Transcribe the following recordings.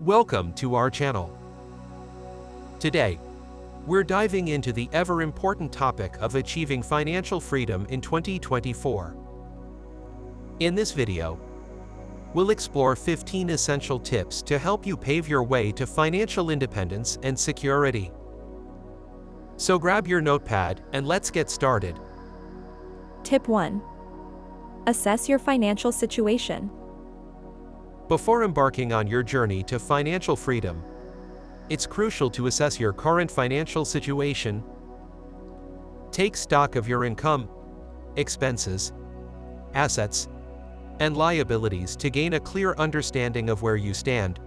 Welcome to our channel. Today, we're diving into the ever-important topic of achieving financial freedom in 2024. In this video, we'll explore 15 essential tips to help you pave your way to financial independence and security. So grab your notepad and let's get started. Tip 1. Assess your financial situation. Before embarking on your journey to financial freedom, it's crucial to assess your current financial situation. Take stock of your income, expenses, assets, and liabilities to gain a clear understanding of where you stand.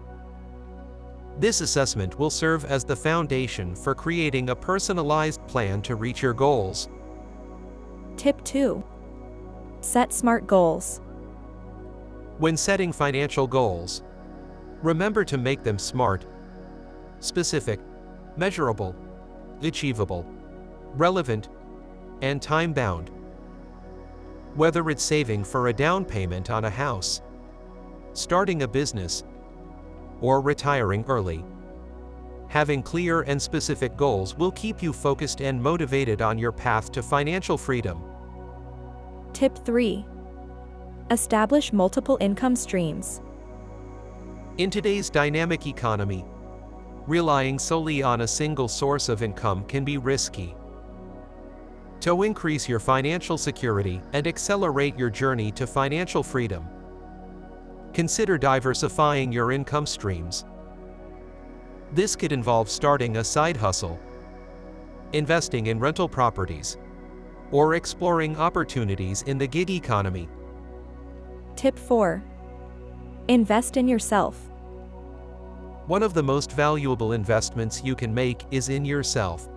This assessment will serve as the foundation for creating a personalized plan to reach your goals. Tip 2. Set smart goals. When setting financial goals, remember to make them smart, specific, measurable, achievable, relevant, and time-bound. Whether it's saving for a down payment on a house, starting a business, or retiring early, having clear and specific goals will keep you focused and motivated on your path to financial freedom. Tip 3. Establish multiple income streams. In today's dynamic economy, relying solely on a single source of income can be risky. To increase your financial security and accelerate your journey to financial freedom, consider diversifying your income streams. This could involve starting a side hustle, investing in rental properties, or exploring opportunities in the gig economy. Tip 4. Invest in yourself. One of the most valuable investments you can make is in yourself.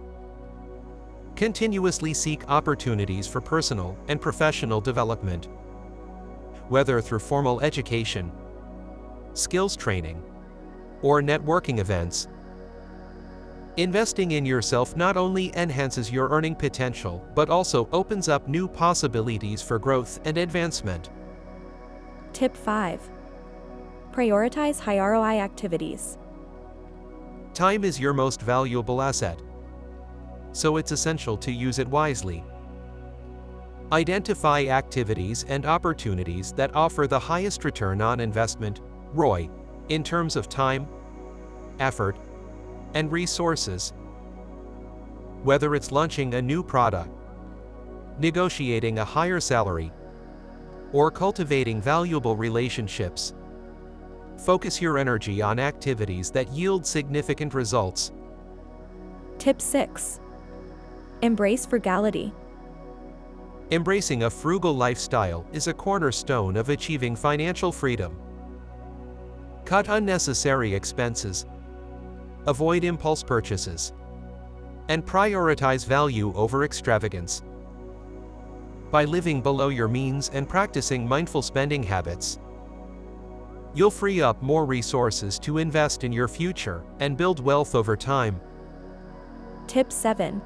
Continuously seek opportunities for personal and professional development. Whether through formal education, skills training, or networking events. Investing in yourself not only enhances your earning potential but also opens up new possibilities for growth and advancement. Tip 5. Prioritize high ROI activities. Time is your most valuable asset, so it's essential to use it wisely. Identify activities and opportunities that offer the highest return on investment, ROI, in terms of time, effort, and resources. Whether it's launching a new product, negotiating a higher salary, or cultivating valuable relationships, focus your energy on activities that yield significant results. Tip 6. Embrace frugality. Embracing a frugal lifestyle is a cornerstone of achieving financial freedom. Cut unnecessary expenses, avoid impulse purchases, and prioritize value over extravagance. By living below your means and practicing mindful spending habits, you'll free up more resources to invest in your future and build wealth over time. Tip 7.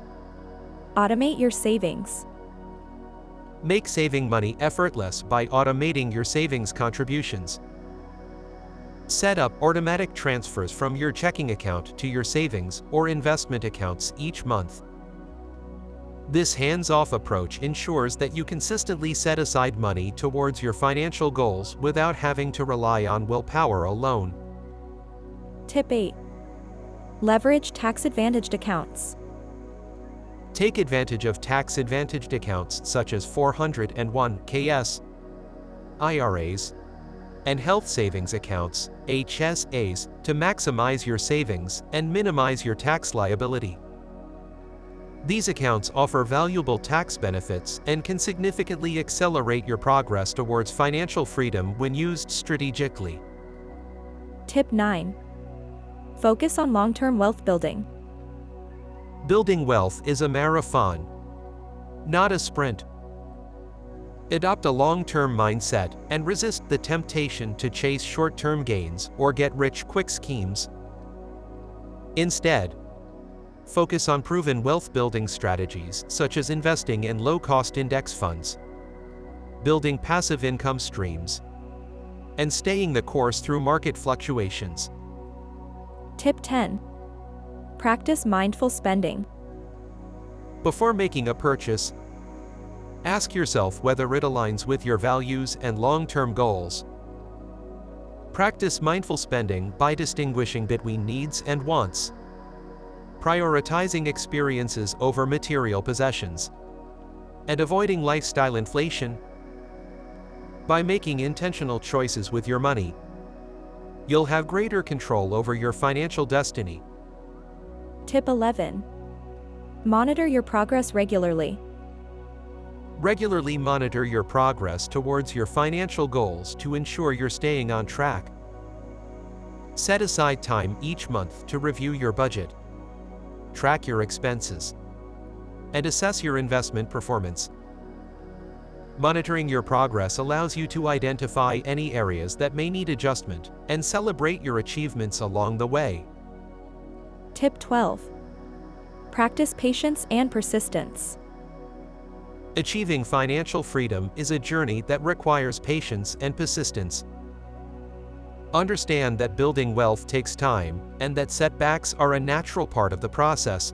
Automate your savings. Make saving money effortless by automating your savings contributions. Set up automatic transfers from your checking account to your savings or investment accounts each month. This hands-off approach ensures that you consistently set aside money towards your financial goals without having to rely on willpower alone. Tip 8. Leverage tax-advantaged accounts. Take advantage of tax-advantaged accounts such as 401(k)s, IRAs, and health savings accounts, HSAs, to maximize your savings and minimize your tax liability. These accounts offer valuable tax benefits and can significantly accelerate your progress towards financial freedom when used strategically. Tip 9. Focus on long-term wealth building. Building wealth is a marathon, not a sprint. Adopt a long-term mindset and resist the temptation to chase short-term gains or get-rich-quick schemes. Instead, focus on proven wealth-building strategies such as investing in low-cost index funds, building passive income streams, and staying the course through market fluctuations. Tip 10. Practice mindful spending. Before making a purchase, ask yourself whether it aligns with your values and long-term goals. Practice mindful spending by distinguishing between needs and wants, prioritizing experiences over material possessions, and avoiding lifestyle inflation. By making intentional choices with your money, you'll have greater control over your financial destiny. Tip 11. Monitor your progress regularly. Regularly monitor your progress towards your financial goals to ensure you're staying on track. Set aside time each month to review your budget, track your expenses, and assess your investment performance. Monitoring your progress allows you to identify any areas that may need adjustment and celebrate your achievements along the way. Tip 12. Practice patience and persistence. Achieving financial freedom is a journey that requires patience and persistence. Understand that building wealth takes time and that setbacks are a natural part of the process.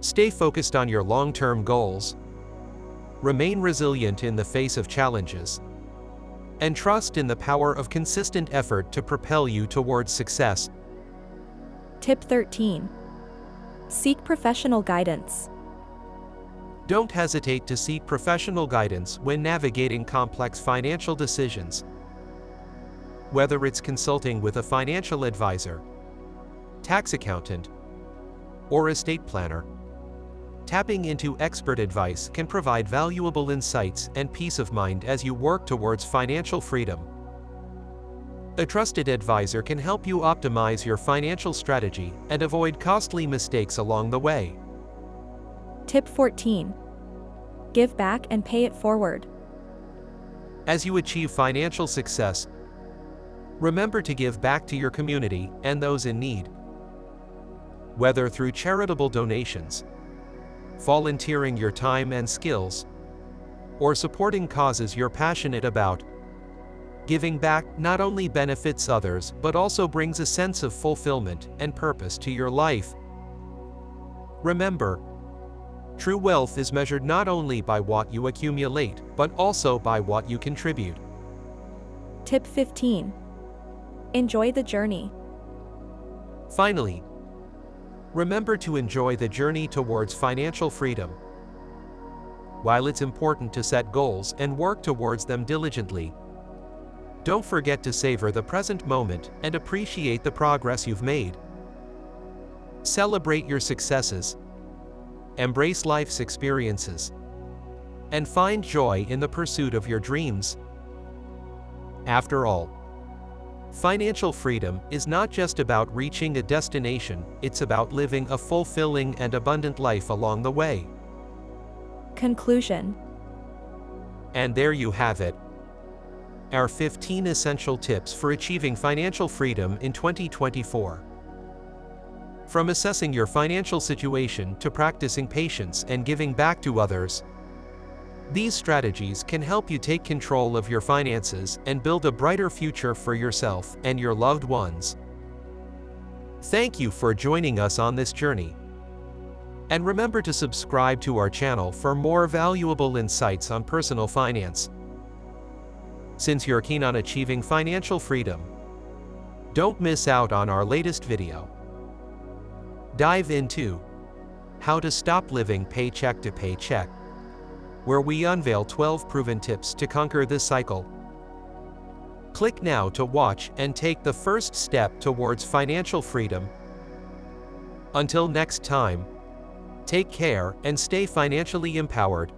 Stay focused on your long-term goals, remain resilient in the face of challenges, and trust in the power of consistent effort to propel you towards success. Tip 13. Seek professional guidance. Don't hesitate to seek professional guidance when navigating complex financial decisions. Whether it's consulting with a financial advisor, tax accountant, or estate planner, tapping into expert advice can provide valuable insights and peace of mind as you work towards financial freedom. A trusted advisor can help you optimize your financial strategy and avoid costly mistakes along the way. Tip 14. Give back and pay it forward. As you achieve financial success, remember to give back to your community and those in need. Whether through charitable donations, volunteering your time and skills, or supporting causes you're passionate about, giving back not only benefits others but also brings a sense of fulfillment and purpose to your life. Remember, true wealth is measured not only by what you accumulate, but also by what you contribute. Tip 15. Enjoy the journey. Finally, remember to enjoy the journey towards financial freedom. While it's important to set goals and work towards them diligently, don't forget to savor the present moment and appreciate the progress you've made. Celebrate your successes, embrace life's experiences, and find joy in the pursuit of your dreams. After all, financial freedom is not just about reaching a destination, it's about living a fulfilling and abundant life along the way. Conclusion. And there you have it. Our 15 essential tips for achieving financial freedom in 2024. From assessing your financial situation to practicing patience and giving back to others, these strategies can help you take control of your finances and build a brighter future for yourself and your loved ones. Thank you for joining us on this journey. And remember to subscribe to our channel for more valuable insights on personal finance. Since you're keen on achieving financial freedom, don't miss out on our latest video. Dive into how to stop living paycheck to paycheck, where we unveil 12 proven tips to conquer this cycle. Click now to watch and take the first step towards financial freedom. Until next time, take care and stay financially empowered.